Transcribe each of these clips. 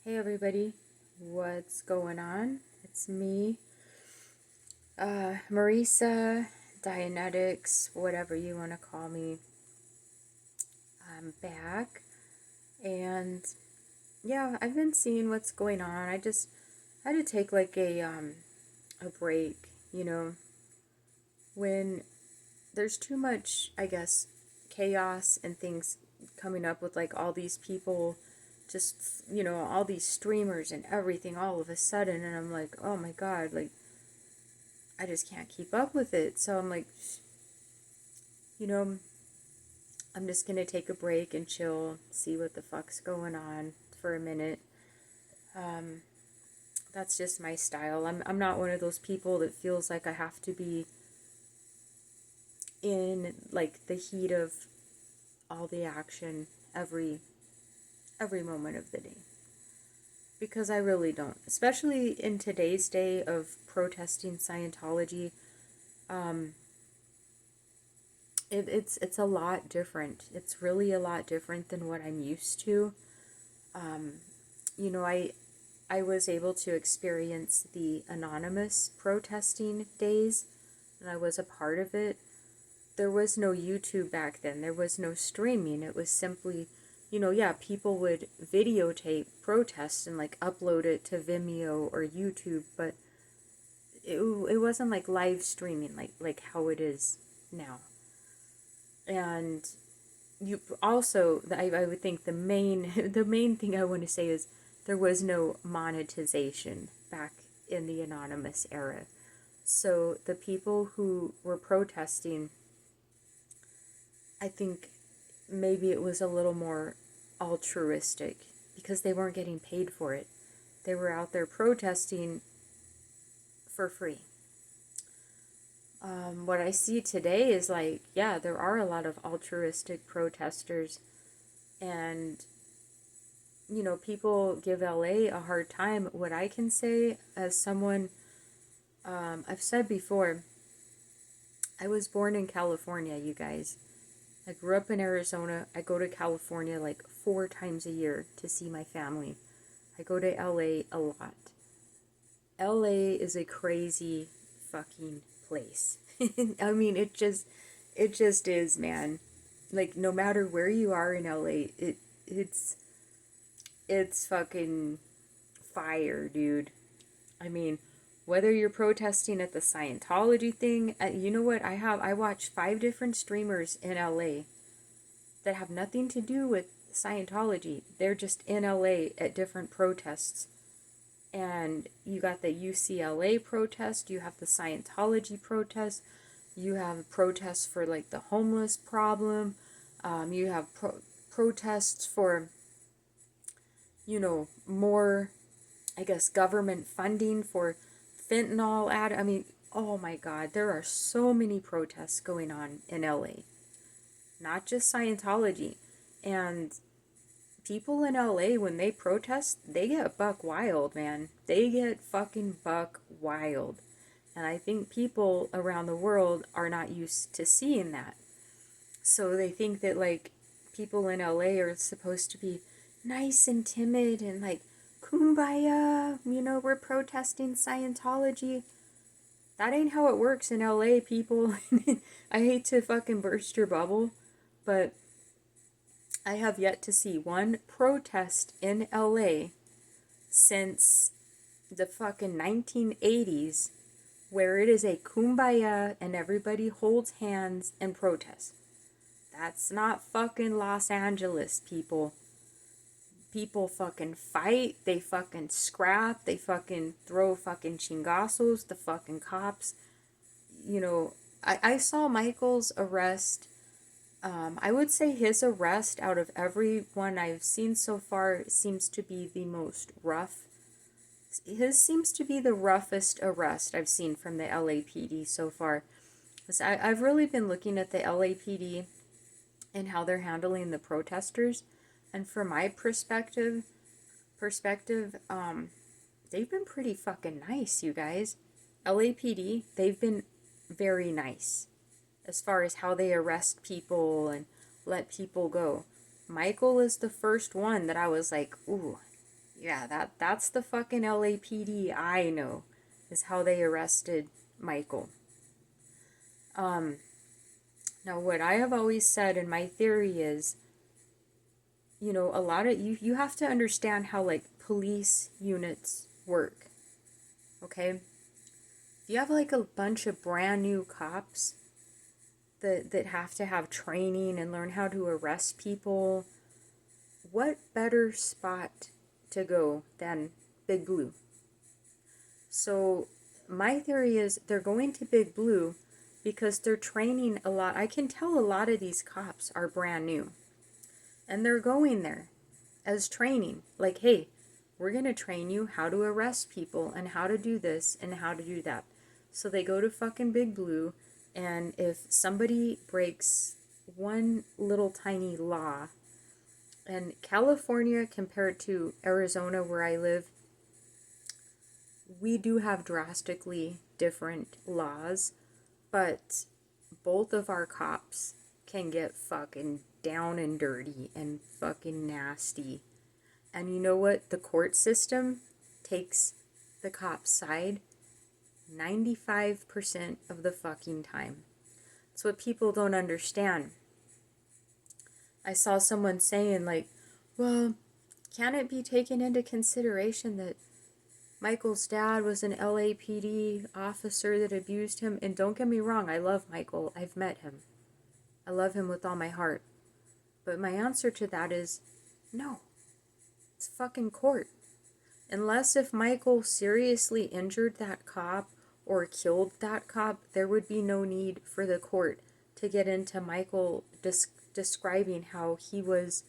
Hey everybody, what's going on? It's me, Marisa, Dianetics, whatever you want to call me. I'm back, and yeah, I've been seeing what's going on. I just had to take like a break, when there's too much, I guess, chaos and things coming up with like all these people, just, all these streamers and everything all of a sudden, and I'm like, oh my god, like, I just can't keep up with it. So I'm like, you know, I'm just gonna take a break and chill, see what the fuck's going on for a minute. Um, that's just my style. I'm not one of those people that feels like I have to be in like the heat of all the action every moment of the day. Because I really don't. Especially in today's day of protesting Scientology. Um, it's a lot different. It's really a lot different than what I'm used to. Um, I was able to experience the anonymous protesting days, and I was a part of it. There was no YouTube back then. There was no streaming. It was simply, yeah, people would videotape protests and like upload it to Vimeo or YouTube, but it wasn't like live streaming like how it is now. And you also, I would think the main the main thing I want to say is there was no monetization back in the anonymous era. So the people who were protesting, I think maybe it was a little more altruistic because they weren't getting paid for it. They were out there protesting for free. What I see today is like, yeah, there are a lot of altruistic protesters, and people give LA a hard time. What I can say as someone, I've said before, I was born in California, you guys. I grew up in Arizona. I go to California like 4 times a year to see my family. I go to LA a lot. LA is a crazy fucking place. I mean, it just is, man. Like, no matter where you are in LA, it's fucking fire, dude. I mean, whether you're protesting at the Scientology thing, you know what? I watched 5 different streamers in LA that have nothing to do with Scientology. They're just in LA at different protests. And you got the UCLA protest, you have the Scientology protest, you have protests for like the homeless problem, you have protests for, more, I guess, government funding for fentanyl I mean, oh my god, there are so many protests going on in LA. Not just Scientology. And people in LA, when they protest, they get buck wild, man. They get fucking buck wild. And I think people around the world are not used to seeing that. So they think that, like, people in LA are supposed to be nice and timid and, like, kumbaya, we're protesting Scientology. That ain't how it works in LA, people. I hate to fucking burst your bubble, but I have yet to see one protest in LA since the fucking 1980s where it is a kumbaya and everybody holds hands and protests. That's not fucking Los Angeles, people. People fucking fight, they fucking scrap, they fucking throw fucking chingazos, the fucking cops. I saw Michael's arrest. I would say his arrest out of everyone I've seen so far seems to be the most rough. His seems to be the roughest arrest I've seen from the LAPD so far. I've really been looking at the LAPD and how they're handling the protesters. And from my perspective, they've been pretty fucking nice, you guys. LAPD, they've been very nice as far as how they arrest people and let people go. Michael is the first one that I was like, ooh, Yeah, that's the fucking LAPD I know, is how they arrested Michael. Now what I have always said, and my theory is, a lot of you have to understand how like police units work. Okay? If you have like a bunch of brand new cops that have to have training and learn how to arrest people, what better spot to go than Big Blue? So my theory is they're going to Big Blue because they're training a lot. I can tell a lot of these cops are brand new. And they're going there as training. Like, hey, we're going to train you how to arrest people and how to do this and how to do that. So they go to fucking Big Blue, and if somebody breaks one little tiny law, and California compared to Arizona where I live, we do have drastically different laws, but both of our cops can get fucking down and dirty and fucking nasty. And you know what? The court system takes the cop's side 95% of the fucking time. It's what people don't understand. I saw someone saying, like, well, can it be taken into consideration that Michael's dad was an LAPD officer that abused him? And don't get me wrong, I love Michael. I've met him. I love him with all my heart. But my answer to that is no. It's fucking court. Unless if Michael seriously injured that cop or killed that cop, there would be no need for the court to get into Michael describing how he was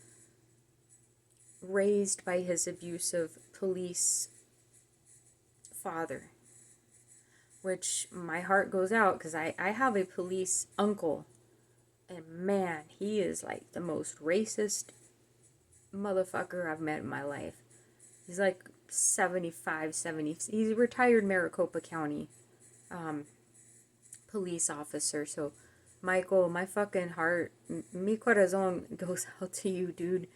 raised by his abusive police father. Which my heart goes out because I have a police uncle. And man, he is like the most racist motherfucker I've met in my life. He's like 75, 70. He's a retired Maricopa County police officer. So, Michael, my fucking heart, mi corazón goes out to you, dude.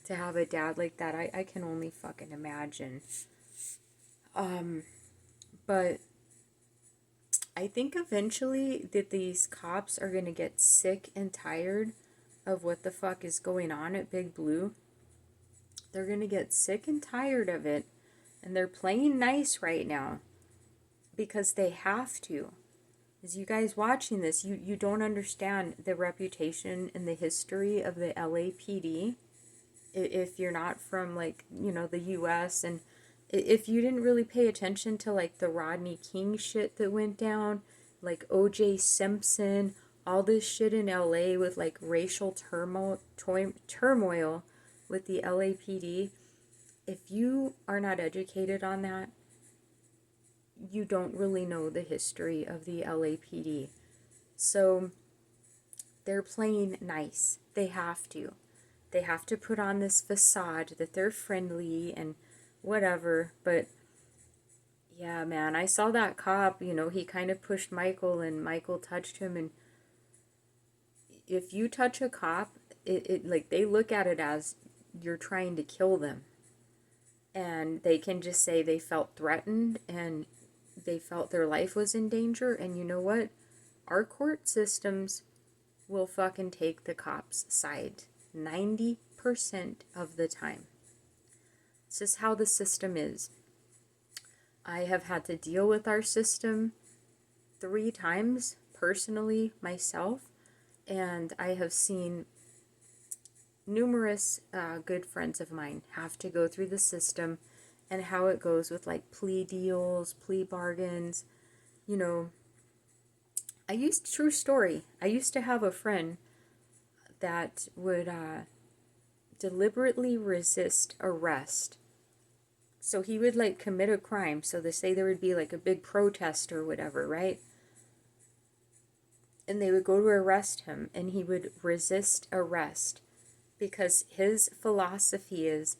To have a dad like that, I can only fucking imagine. But I think eventually that these cops are going to get sick and tired of what the fuck is going on at Big Blue. They're going to get sick and tired of it. And they're playing nice right now because they have to. As you guys watching this, you don't understand the reputation and the history of the LAPD. If you're not from, like, the US, and if you didn't really pay attention to, like, the Rodney King shit that went down, like O.J. Simpson, all this shit in LA with, like, racial turmoil with the LAPD, if you are not educated on that, you don't really know the history of the LAPD. So they're playing nice. They have to. They have to put on this facade that they're friendly and whatever. But yeah, man, I saw that cop, he kind of pushed Michael and Michael touched him. And if you touch a cop, it like they look at it as you're trying to kill them. And they can just say they felt threatened and they felt their life was in danger. And you know what? Our court systems will fucking take the cops' side 90% of the time. It's just how the system is. I have had to deal with our system 3 times personally myself, and I have seen numerous good friends of mine have to go through the system and how it goes with like plea deals, plea bargains. True story, I used to have a friend that would deliberately resist arrest. So he would like commit a crime. So they say there would be like a big protest or whatever, right? And they would go to arrest him and he would resist arrest because his philosophy is,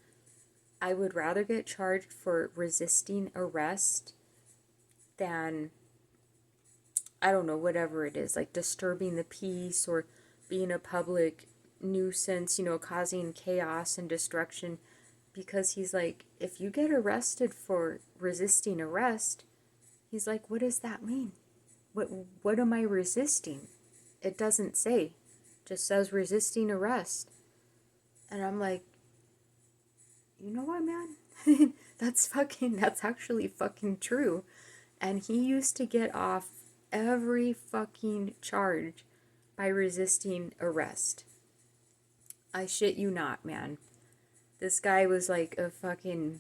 I would rather get charged for resisting arrest than, I don't know, whatever it is, like disturbing the peace or being a public nuisance, causing chaos and destruction. because he's like, if you get arrested for resisting arrest, he's like, what does that mean? What am I resisting? It doesn't say. It just says resisting arrest. And I'm like, you know what, man? that's actually fucking true. And he used to get off every fucking charge by resisting arrest. I shit you not, man. This guy was like a fucking,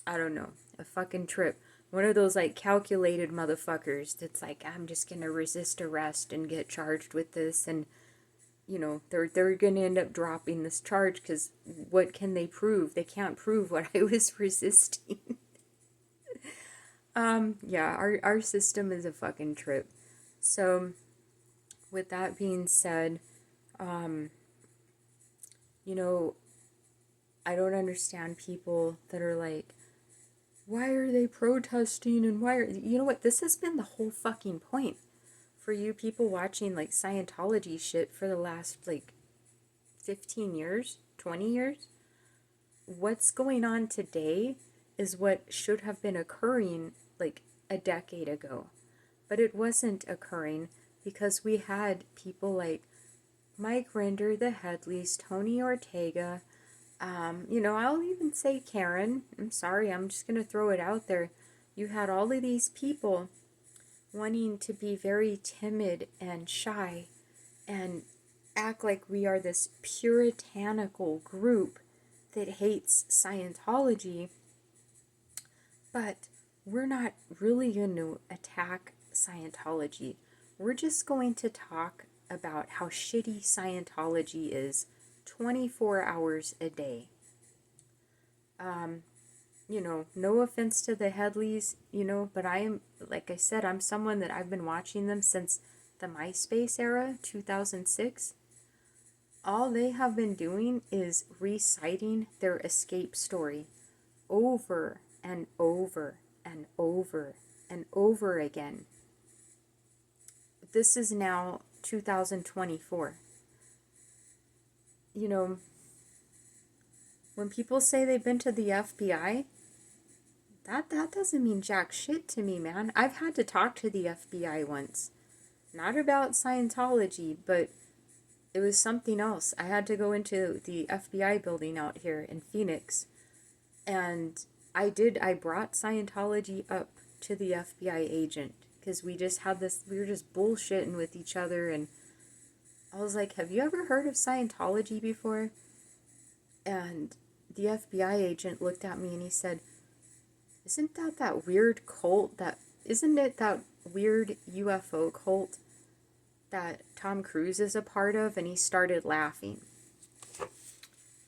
I don't know, a fucking trip. One of those like calculated motherfuckers that's like, I'm just gonna resist arrest and get charged with this, and you know, they're gonna end up dropping this charge because what can they prove? They can't prove what I was resisting. Yeah, our system is a fucking trip. So, with that being said, you know, I don't understand people that are like, why are they protesting and why are, you know what, this has been the whole fucking point for you people watching like Scientology shit for the last like 15 years, 20 years. What's going on today is what should have been occurring like a decade ago. But it wasn't occurring because we had people like Mike Rinder, the Headleys, Tony Ortega, you know, I'll even say Karen. I'm sorry, I'm just going to throw it out there. You had all of these people wanting to be very timid and shy and act like we are this puritanical group that hates Scientology, but we're not really going to attack Scientology. We're just going to talk about how shitty Scientology is 24 hours a day. You know, no offense to the Headleys, you know, but I am, like I said, I'm someone that I've been watching them since the MySpace era, 2006. All they have been doing is reciting their escape story over and over and over and over again. This is now 2024. You know, when people say they've been to the FBI, that doesn't mean jack shit to me, man. I've had to talk to the FBI once. Not about Scientology, but it was something else. I had to go into the FBI building out here in Phoenix. And I brought Scientology up to the FBI agent. Because we just had this, we were just bullshitting with each other. And I was like, have you ever heard of Scientology before? And the FBI agent looked at me and he said, isn't that weird cult isn't it that weird UFO cult that Tom Cruise is a part of? And he started laughing.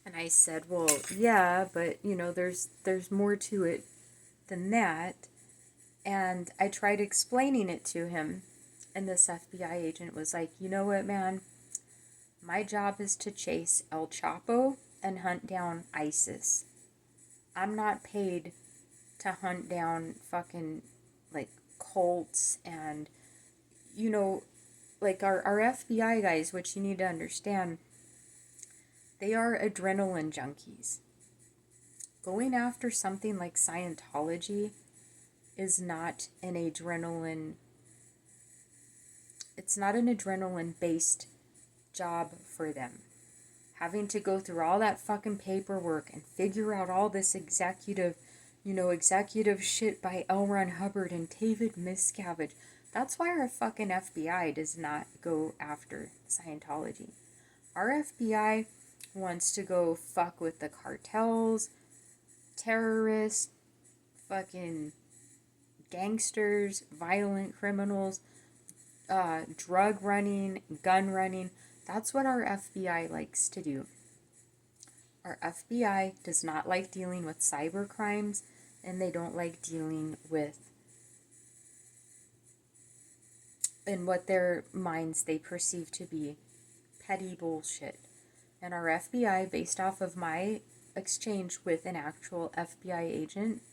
And I said, well, yeah, but you know, there's more to it than that. And I tried explaining it to him. And this FBI agent was like, you know what, man? My job is to chase El Chapo and hunt down ISIS. I'm not paid to hunt down fucking, like, cults and, you know, like, our FBI guys, which you need to understand, they are adrenaline junkies. Going after something like Scientology is not an adrenaline, it's not an adrenaline-based job for them. Having to go through all that fucking paperwork and figure out all this executive shit by L. Ron Hubbard and David Miscavige. That's why our fucking FBI does not go after Scientology. Our FBI wants to go fuck with the cartels, terrorists, fucking gangsters, violent criminals, drug running, gun running. That's what our FBI likes to do. Our FBI does not like dealing with cyber crimes, and they don't like dealing with, in what their minds they perceive to be, petty bullshit. And our FBI, based off of my exchange with an actual FBI agent,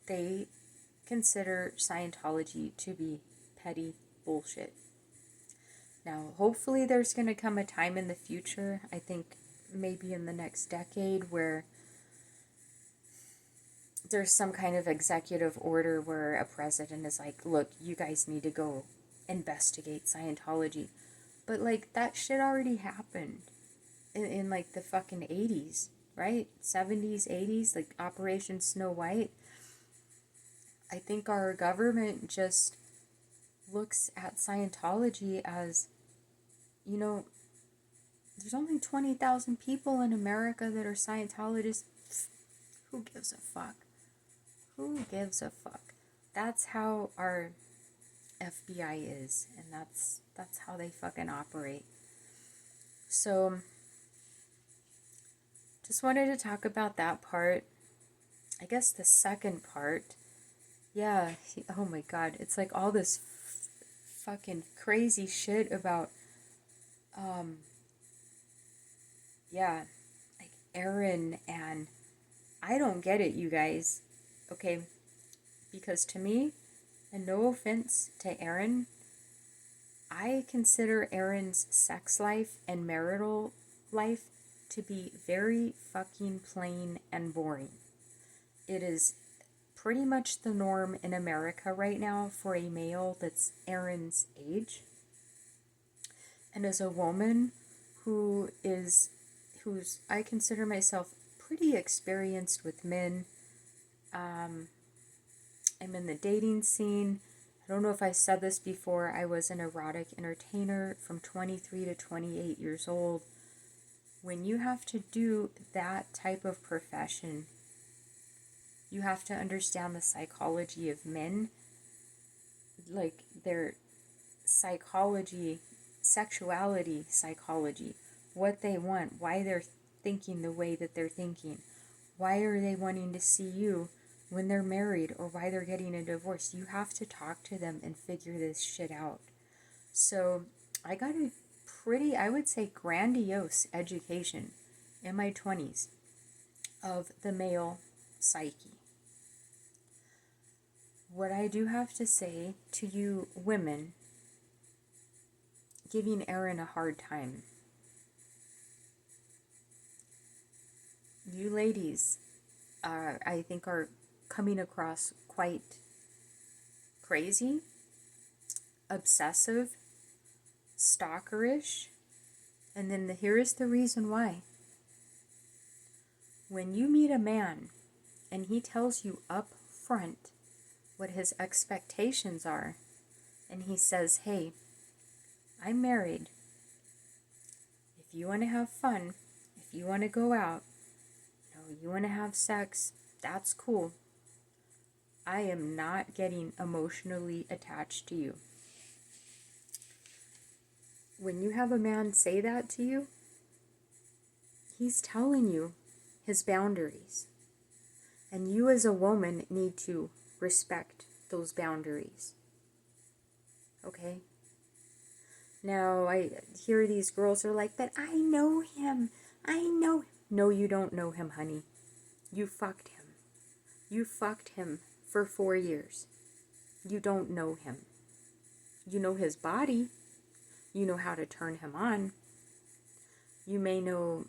they consider Scientology to be petty bullshit. Now, hopefully there's going to come a time in the future, I think maybe in the next decade, where there's some kind of executive order where a president is like, look, you guys need to go investigate Scientology. But, like, that shit already happened in like, the fucking 80s, right? 70s, 80s, like, Operation Snow White. I think our government just looks at Scientology as, you know, there's only 20,000 people in America that are Scientologists. Who gives a fuck? Who gives a fuck? That's how our FBI is, and that's how they fucking operate. So, just wanted to talk about that part. I guess the second part, yeah, oh my god, it's like all this fucking crazy shit about, yeah, like Aaron, and I don't get it, you guys, okay, because to me, and no offense to Aaron, I consider Aaron's sex life and marital life to be very fucking plain and boring. It is pretty much the norm in America right now for a male that's Aaron's age. And as a woman who's I consider myself pretty experienced with men. I'm in the dating scene. I don't know if I said this before. I was an erotic entertainer from 23 to 28 years old. When you have to do that type of profession, you have to understand the psychology of men, like their psychology, sexuality psychology, what they want, why they're thinking the way that they're thinking, why are they wanting to see you when they're married, or why they're getting a divorce. You have to talk to them and figure this shit out. So I got a pretty, I would say, grandiose education in my 20s of the male psyche. What I do have to say to you women giving Aaron a hard time, you ladies, I think are coming across quite crazy, obsessive, stalkerish, and then here is the reason why. When you meet a man and he tells you up front what his expectations are, and he says, hey, I'm married, if you want to have fun, if you want to go out, you want to have sex, that's cool. I am not getting emotionally attached to you. When you have a man say that to you, he's telling you his boundaries. And you as a woman need to respect those boundaries. Okay? Now, I hear these girls are like, but I know him. I know him. No, you don't know him, honey. You fucked him. You fucked him for 4 years. You don't know him. You know his body. You know how to turn him on. You may know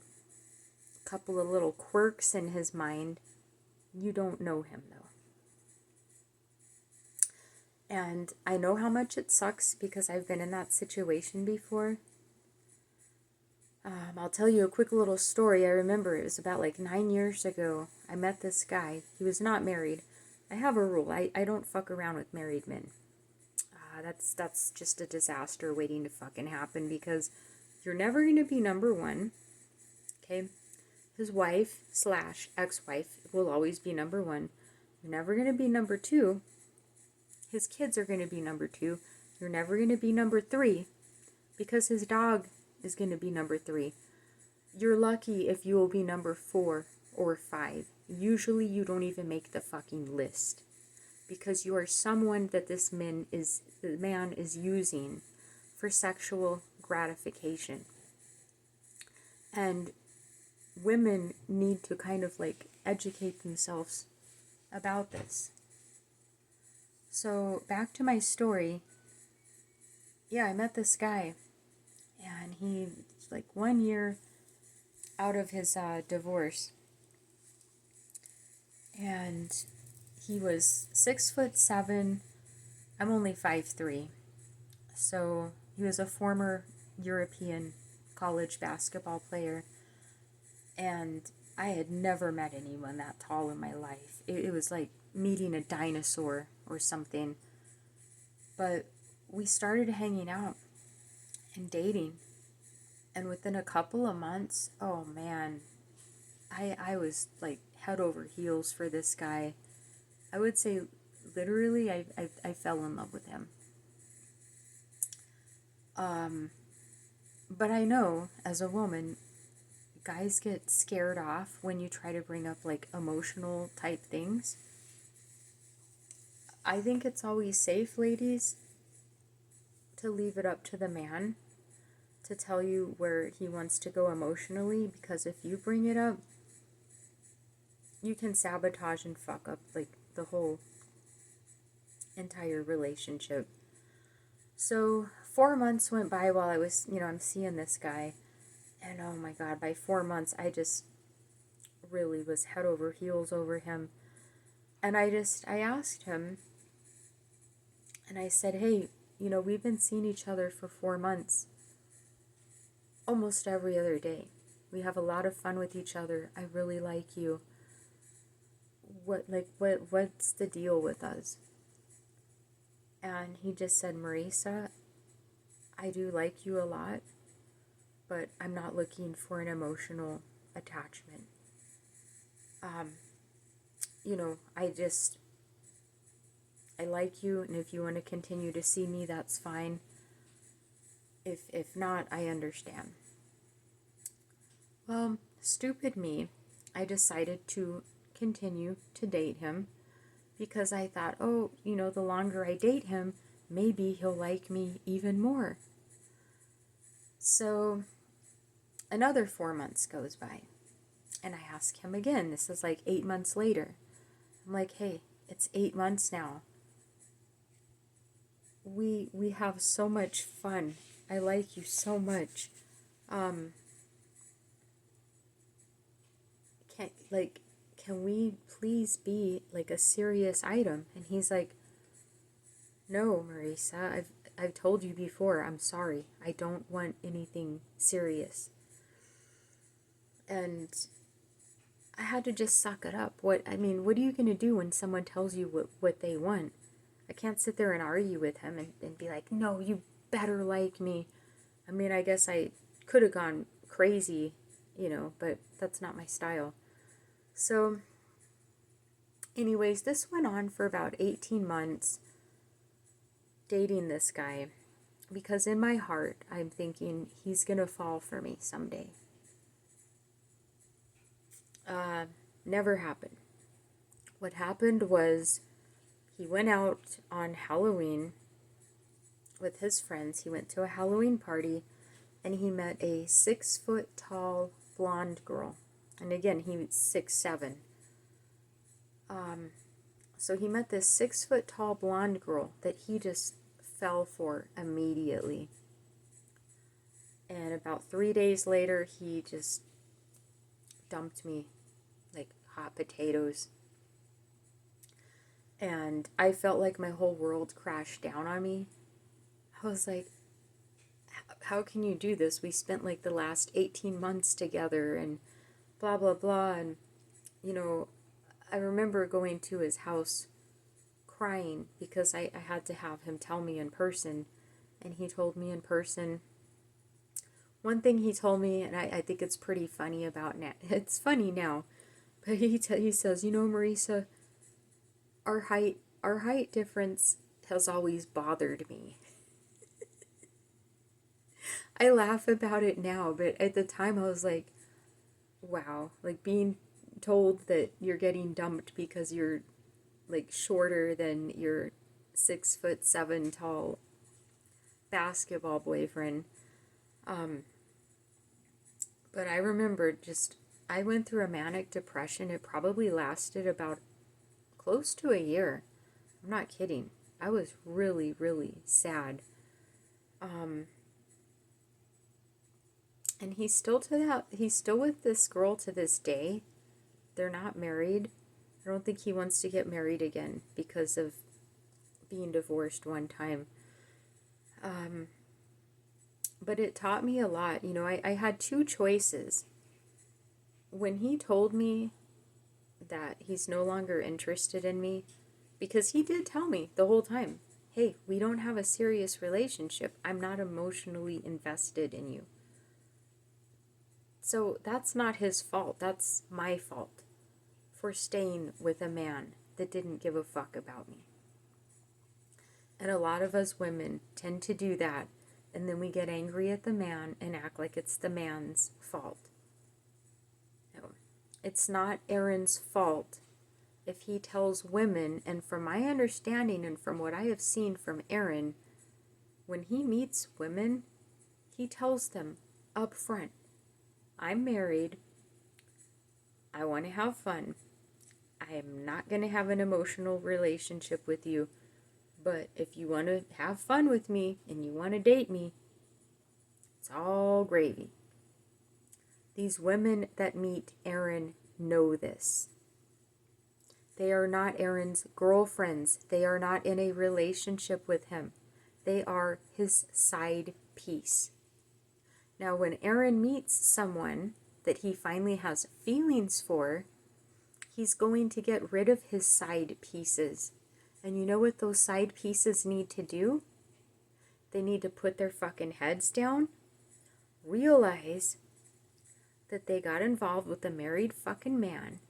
a couple of little quirks in his mind. You don't know him, though. And I know how much it sucks because I've been in that situation before. I'll tell you a quick little story. I remember it was about like 9 years ago. I met this guy. He was not married. I have a rule. I don't fuck around with married men. That's just a disaster waiting to fucking happen because you're never going to be number one. Okay? His wife / ex-wife will always be number one. You're never going to be number two. His kids are going to be number two. You're never going to be number three because his dog is going to be number 3. You're lucky if you will be number 4 or 5. Usually you don't even make the fucking list because you are someone that the man is using for sexual gratification. And women need to kind of like educate themselves about this. So back to my story. Yeah, I met this guy. And he's like 1 year out of his divorce. And he was 6'7". I'm only 5'3". So he was a former European college basketball player. And I had never met anyone that tall in my life. It was like meeting a dinosaur or something. But we started hanging out and dating. And within a couple of months, oh man, I was like head over heels for this guy. I would say literally I fell in love with him. But I know as a woman, guys get scared off when you try to bring up like emotional type things. I think it's always safe, ladies, to leave it up to the man to tell you where he wants to go emotionally, because if you bring it up, you can sabotage and fuck up like the whole entire relationship. So 4 months went by while I was, I'm seeing this guy, and oh my god, by 4 months I just really was head over heels over him. And I asked him, and I said, hey, we've been seeing each other for 4 months almost every other day. We have a lot of fun with each other. I really like you. What's the deal with us? And he just said, Marisa, I do like you a lot, but I'm not looking for an emotional attachment. I like you, and if you want to continue to see me, that's fine. If not, I understand. Well, stupid me, I decided to continue to date him because I thought, the longer I date him, maybe he'll like me even more. So another 4 months goes by, and I ask him again. This is like 8 months later. I'm like, hey, it's 8 months now. We have so much fun. I like you so much. Can we please be like a serious item? And he's like, no, Marisa, I've told you before, I'm sorry. I don't want anything serious. And I had to just suck it up. What are you going to do when someone tells you what they want? I can't sit there and argue with him and be like, no, you better like me. I guess I could have gone crazy, but that's not my style. So, anyways, this went on for about 18 months, dating this guy, because in my heart, I'm thinking he's going to fall for me someday. Never happened. What happened was he went out on Halloween with his friends. He went to a Halloween party, and he met a 6 foot tall blonde girl. And again, he was 6'7". So he met this 6 foot tall blonde girl that he just fell for immediately. And about 3 days later, he just dumped me like hot potatoes. And I felt like my whole world crashed down on me. I was like, how can you do this? We spent like the last 18 months together and blah, blah, blah. And, I remember going to his house crying because I had to have him tell me in person. And he told me in person. One thing he told me, and I think it's pretty funny about now. It's funny now. But he says, Marisa, our height difference has always bothered me. I laugh about it now, but at the time I was like, wow, like being told that you're getting dumped because you're like shorter than your 6'7" tall basketball boyfriend. But I remember I went through a manic depression. It probably lasted about close to a year. I'm not kidding. I was really, really sad. And he's still with this girl to this day. They're not married. I don't think he wants to get married again because of being divorced one time. But it taught me a lot. You know, I had two choices. When he told me that he's no longer interested in me, because he did tell me the whole time, hey, we don't have a serious relationship. I'm not emotionally invested in you. So that's not his fault. That's my fault for staying with a man that didn't give a fuck about me. And a lot of us women tend to do that, and then we get angry at the man and act like it's the man's fault. No, it's not Aaron's fault if he tells women, and from my understanding and from what I have seen from Aaron, when he meets women, he tells them up front, I'm married, I want to have fun, I am not going to have an emotional relationship with you, but if you want to have fun with me and you want to date me, it's all gravy. These women that meet Aaron know this. They are not Aaron's girlfriends. They are not in a relationship with him. They are his side piece. Now, when Aaron meets someone that he finally has feelings for, he's going to get rid of his side pieces. And you know what those side pieces need to do? They need to put their fucking heads down, realize that they got involved with a married fucking man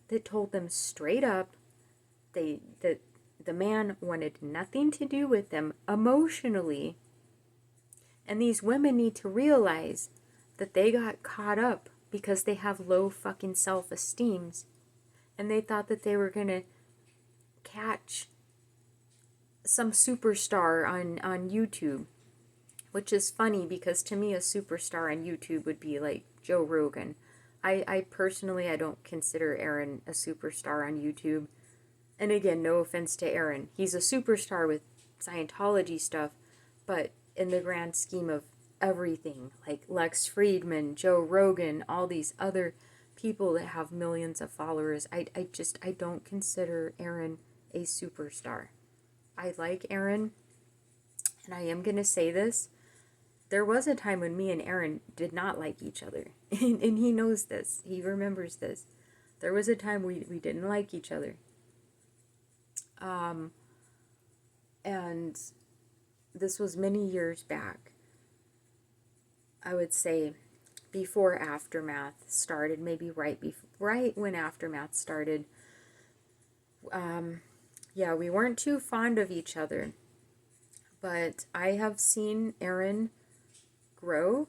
that told them straight up that the man wanted nothing to do with them emotionally. And these women need to realize that they got caught up because they have low fucking self-esteems. And they thought that they were going to catch some superstar on YouTube. Which is funny because to me a superstar on YouTube would be like Joe Rogan. I personally, I don't consider Aaron a superstar on YouTube. And again, no offense to Aaron. He's a superstar with Scientology stuff. But in the grand scheme of everything, like Lex Friedman, Joe Rogan, all these other people that have millions of followers, I don't consider Aaron a superstar. I like Aaron, and I am going to say this. There was a time when me and Aaron did not like each other. And he knows this. He remembers this. There was a time we didn't like each other. And this was many years back. I would say before Aftermath started, maybe right when Aftermath started. Yeah, we weren't too fond of each other. But I have seen Aaron grow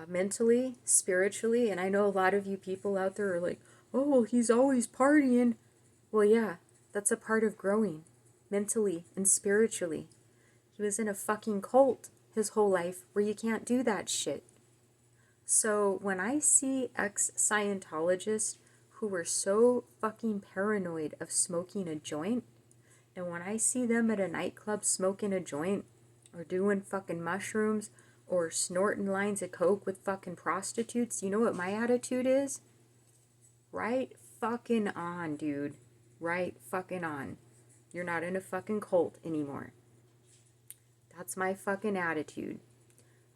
mentally, spiritually, and I know a lot of you people out there are like, oh, well, he's always partying. Well, yeah, that's a part of growing mentally and spiritually. He was in a fucking cult his whole life where you can't do that shit. So when I see ex-Scientologists who were so fucking paranoid of smoking a joint, and when I see them at a nightclub smoking a joint, or doing fucking mushrooms, or snorting lines of coke with fucking prostitutes, you know what my attitude is? Right fucking on, dude. Right fucking on. You're not in a fucking cult anymore. That's my fucking attitude.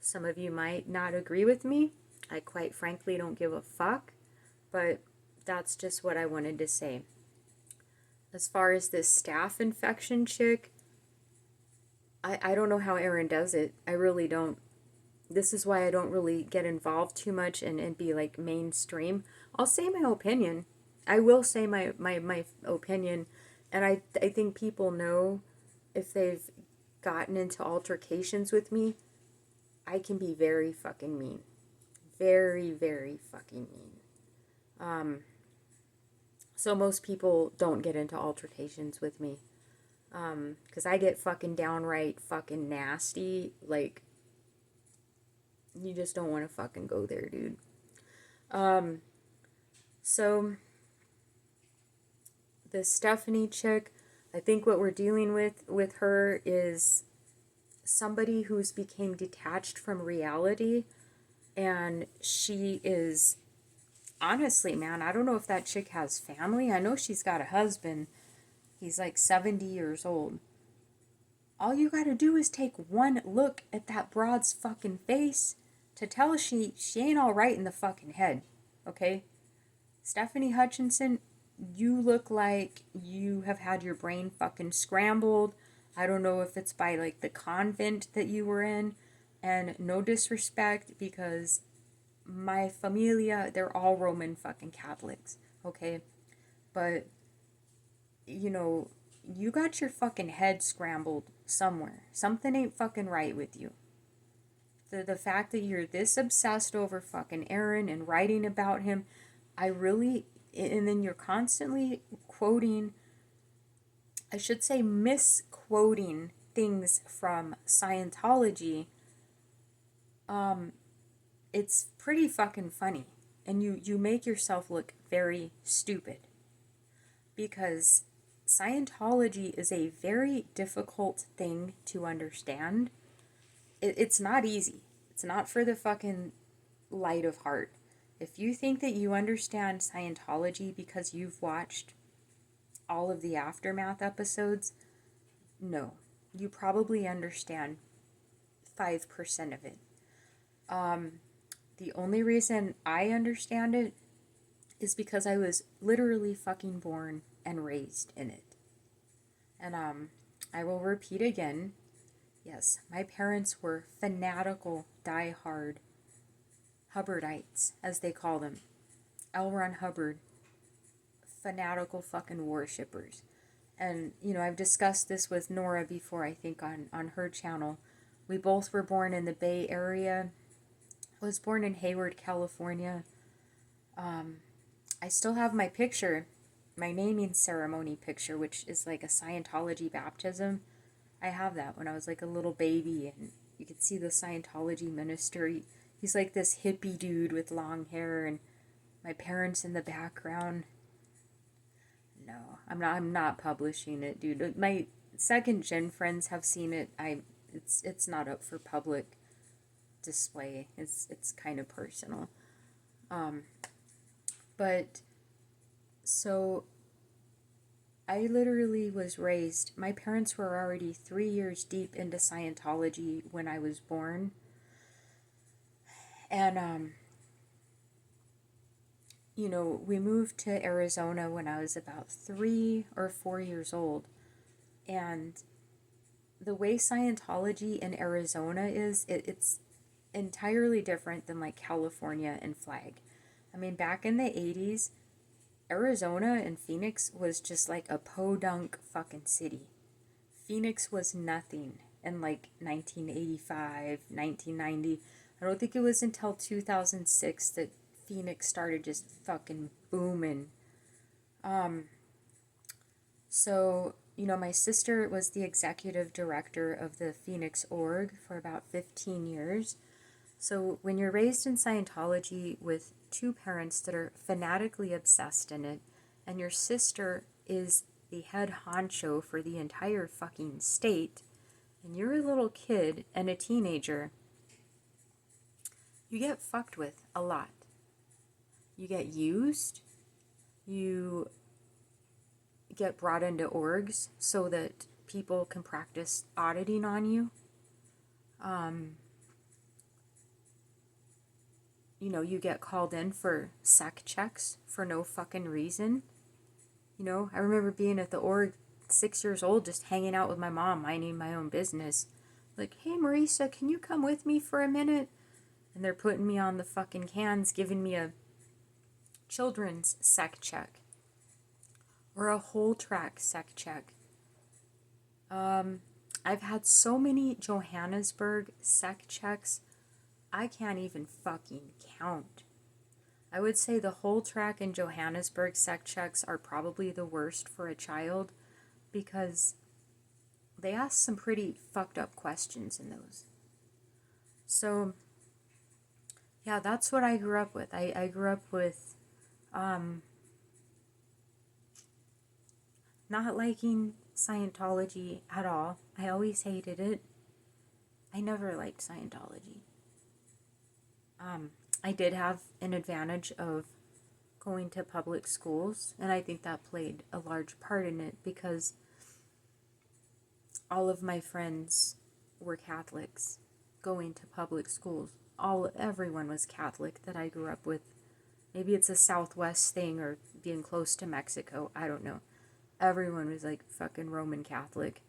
Some of you might not agree with me. I quite frankly don't give a fuck. But that's just what I wanted to say. As far as this staph infection chick, I don't know how Aaron does it. I really don't. This is why I don't really get involved too much and be like mainstream. I'll say my opinion. I will say my opinion. And I think people know if they've gotten into altercations with me, I can be very fucking mean. Very, very fucking mean. So most people don't get into altercations with me. Because I get fucking downright fucking nasty. Like, you just don't want to fucking go there, dude. So, this Stephanie chick, I think what we're dealing with her is somebody who's became detached from reality, and she is honestly, man, I don't know if that chick has family. I know she's got a husband. He's like 70 years old. All you gotta do is take one look at that broad's fucking face to tell she ain't all right in the fucking head, okay? Stephanie Hutchinson, you look like you have had your brain fucking scrambled. I don't know if it's by like the convent that you were in, and no disrespect because my familia, they're all Roman fucking Catholics, okay? But, you know, you got your fucking head scrambled somewhere. Something ain't fucking right with you. The fact that you're this obsessed over fucking Aaron and writing about him, I really, and then you're constantly quoting, I should say misquoting things from Scientology. It's pretty fucking funny. And you make yourself look very stupid. Because Scientology is a very difficult thing to understand. It's not easy. It's not for the fucking light of heart. If you think that you understand Scientology because you've watched all of the Aftermath episodes, no. You probably understand 5% of it. The only reason I understand it is because I was literally fucking born and raised in it. And I will repeat again, yes, my parents were fanatical, die-hard Hubbardites, as they call them. L. Ron Hubbard, fanatical fucking worshippers. And, you know, I've discussed this with Nora before, I think, on her channel. We both were born in the Bay Area. I was born in Hayward, California. I still have my picture, my naming ceremony picture, which is like a Scientology baptism. I have that when I was like a little baby, and you could see the Scientology minister. He's like this hippie dude with long hair, and my parents in the background. No, I'm not publishing it, dude. My second gen friends have seen it. It's not up for public display. It's kind of personal. But so I literally was raised, my parents were already 3 years deep into Scientology when I was born. And you know, we moved to Arizona when I was about 3 or 4 years old. And the way Scientology in Arizona is, it's entirely different than like California and Flag. I mean, back in the 80s, Arizona and Phoenix was just like a podunk fucking city. Phoenix was nothing in like 1985, 1990. I don't think it was until 2006 that Phoenix started just fucking booming. So, you know, my sister was the executive director of the Phoenix org for about 15 years. So when you're raised in Scientology with two parents that are fanatically obsessed in it, and your sister is the head honcho for the entire fucking state, and you're a little kid and a teenager, you get fucked with a lot. You get used, you get brought into orgs so that people can practice auditing on you. You know, you get called in for sec checks for no fucking reason. You know, I remember being at the org 6 years old, just hanging out with my mom, minding my own business. Like, hey, Marisa, can you come with me for a minute? And they're putting me on the fucking cans, giving me a children's sec check. Or a whole track sec check. I've had so many Johannesburg sec checks, I can't even fucking count. I would say the whole track in Johannesburg sec checks are probably the worst for a child because they ask some pretty fucked up questions in those. So, yeah, that's what I grew up with. I grew up with not liking Scientology at all. I always hated it. I never liked Scientology. I did have an advantage of going to public schools, and I think that played a large part in it because all of my friends were Catholics going to public schools. Everyone was Catholic that I grew up with. Maybe it's a Southwest thing or being close to Mexico. I don't know. Everyone was like fucking Roman Catholic.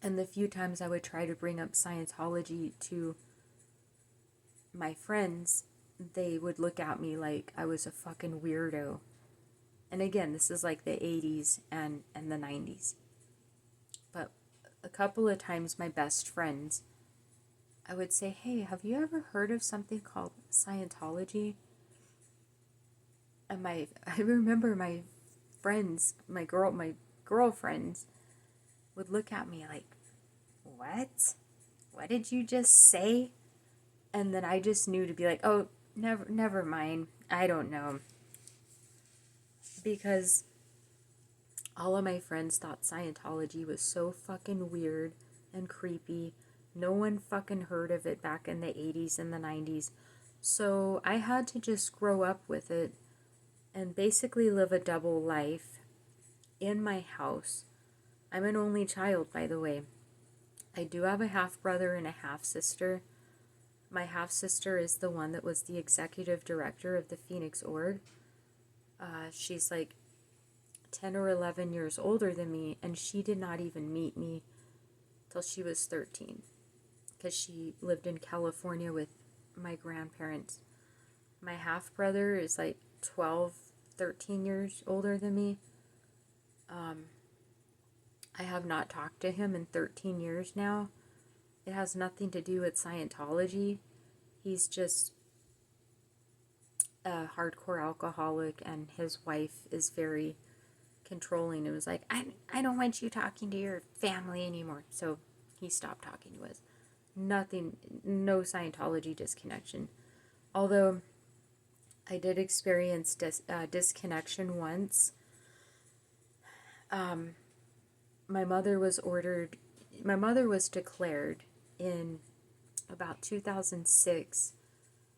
And the few times I would try to bring up Scientology to my friends, they would look at me like I was a fucking weirdo. And again, this is like the 80s and the 90s. But a couple of times my best friends, I would say, hey, have you ever heard of something called Scientology? And I remember my friends, my girlfriends would look at me like, what? What did you just say? And then I just knew to be like, oh, never mind. I don't know. Because all of my friends thought Scientology was so fucking weird and creepy. No one fucking heard of it back in the 80s and the 90s. So I had to just grow up with it and basically live a double life in my house. I'm an only child, by the way. I do have a half-brother and a half-sister. My half-sister is the one that was the executive director of the Phoenix org. She's like 10 or 11 years older than me, and she did not even meet me till she was 13 because she lived in California with my grandparents. My half-brother is like 12, 13 years older than me. I have not talked to him in 13 years now. It has nothing to do with Scientology. He's just a hardcore alcoholic, and his wife is very controlling. It was like, I don't want you talking to your family anymore. So he stopped talking to us. Nothing, no Scientology disconnection. Although I did experience disconnection once. My mother was declared in about 2006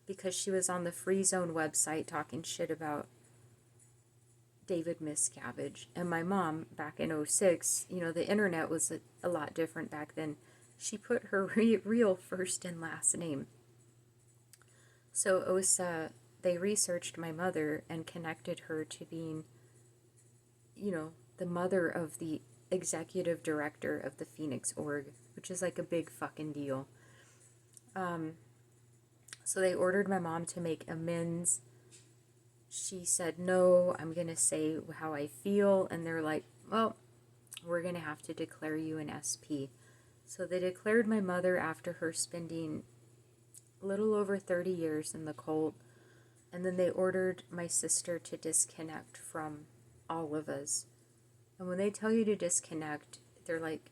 because she was on the Free Zone website talking shit about David Miscavige. And my mom, back in '06, the internet was a lot different back then. She put her real first and last name. So they researched my mother and connected her to being, the mother of the executive director of the Phoenix org, which is like a big fucking deal. So they ordered my mom to make amends. She said, no, I'm going to say how I feel. And they're like, well, we're going to have to declare you an SP. So they declared my mother after her spending a little over 30 years in the cult. And then they ordered my sister to disconnect from all of us. And when they tell you to disconnect, they're like,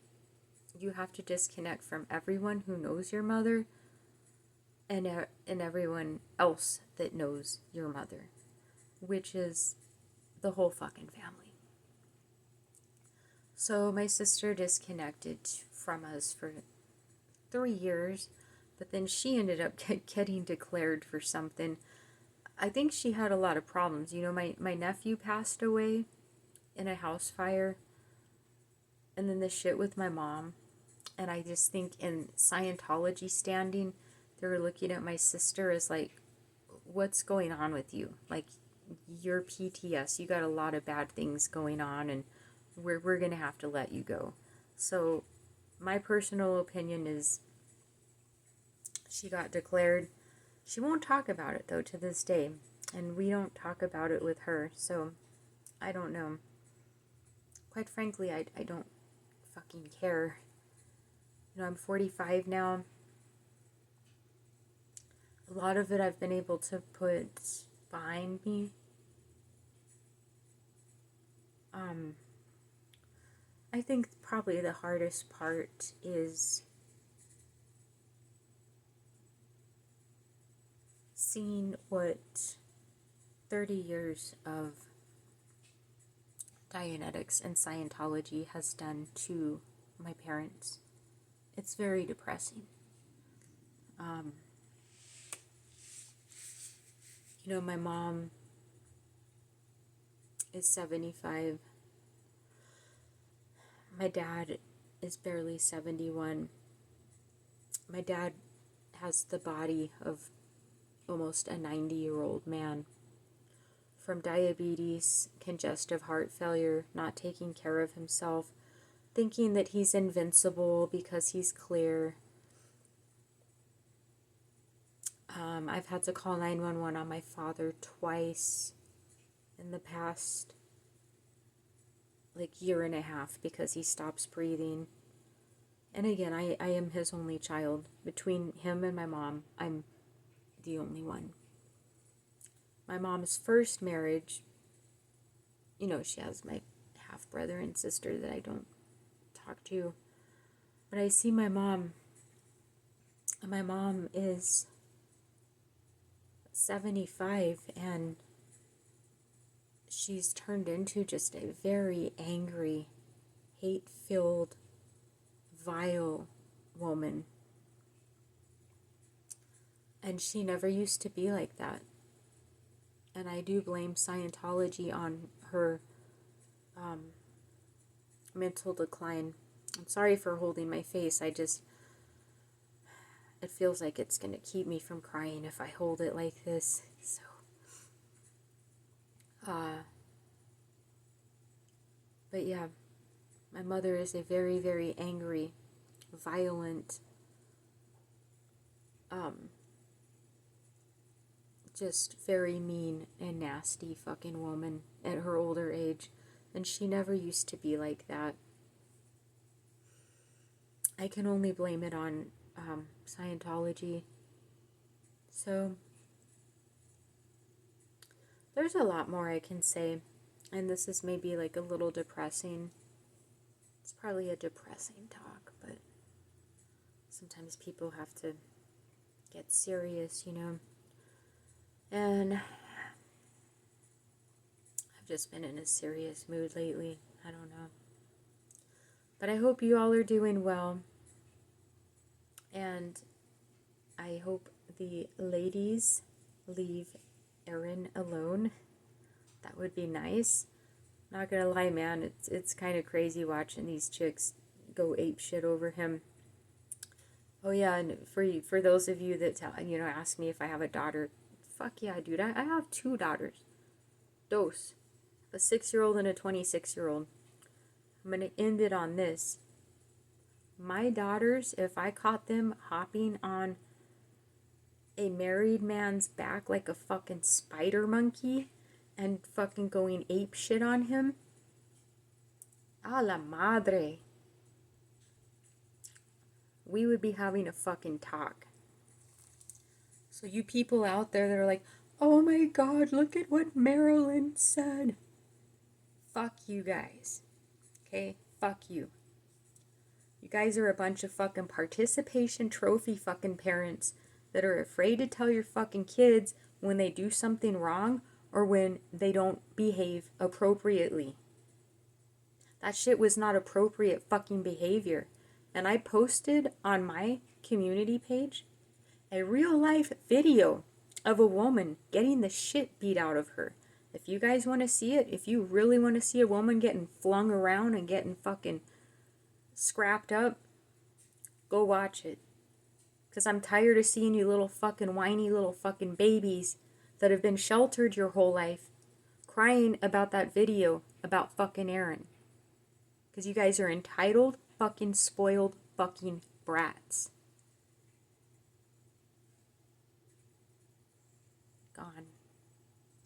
you have to disconnect from everyone who knows your mother and everyone else that knows your mother, which is the whole fucking family. So my sister disconnected from us for 3 years, but then she ended up getting declared for something. I think she had a lot of problems. My nephew passed away in a house fire, and then the shit with my mom. And I just think in Scientology standing, they were looking at my sister as like, what's going on with you? Like, you're PTS, you got a lot of bad things going on, and we're gonna have to let you go. So my personal opinion is she got declared. She won't talk about it though to this day, and we don't talk about it with her, so I don't know. Quite frankly, I don't fucking care. I'm 45 now. A lot of it I've been able to put behind me. I think probably the hardest part is seeing what 30 years of Dianetics and Scientology has done to my parents. It's very depressing. My mom is 75. My dad is barely 71. My dad has the body of almost a 90-year-old man. From diabetes, congestive heart failure, not taking care of himself, thinking that he's invincible because he's clear. I've had to call 911 on my father twice in the past year and a half because he stops breathing. And again, I am his only child. Between him and my mom, I'm the only one. My mom's first marriage, she has my half brother and sister that I don't talk to. But I see my mom, and my mom is 75, and she's turned into just a very angry, hate-filled, vile woman. And she never used to be like that. And I do blame Scientology on her mental decline. I'm sorry for holding my face. It feels like it's going to keep me from crying if I hold it like this. So, but yeah, my mother is a very, very angry, violent, just very mean and nasty fucking woman at her older age. And she never used to be like that. I can only blame it on Scientology. So, there's a lot more I can say. And this is maybe a little depressing. It's probably a depressing talk, but sometimes people have to get serious, And I've just been in a serious mood lately. I don't know. But I hope you all are doing well. And I hope the ladies leave Erin alone. That would be nice. Not gonna lie, man, it's kind of crazy watching these chicks go ape shit over him. Oh yeah, and for those of you that ask me if I have a daughter, fuck yeah, dude, I have 2 daughters. Dos. A 6-year-old and a 26-year-old. I'm gonna end it on this. My daughters, if I caught them hopping on a married man's back like a fucking spider monkey and fucking going ape shit on him, a la madre, we would be having a fucking talk. So you people out there that are like, oh my god, look at what Marilyn said. Fuck you guys. Okay? Fuck you. You guys are a bunch of fucking participation trophy fucking parents that are afraid to tell your fucking kids when they do something wrong or when they don't behave appropriately. That shit was not appropriate fucking behavior. And I posted on my community page a real life video of a woman getting the shit beat out of her. If you guys want to see it, if you really want to see a woman getting flung around and getting fucking scrapped up, go watch it. Because I'm tired of seeing you little fucking whiny little fucking babies that have been sheltered your whole life crying about that video about fucking Erin. Because you guys are entitled, fucking spoiled fucking brats.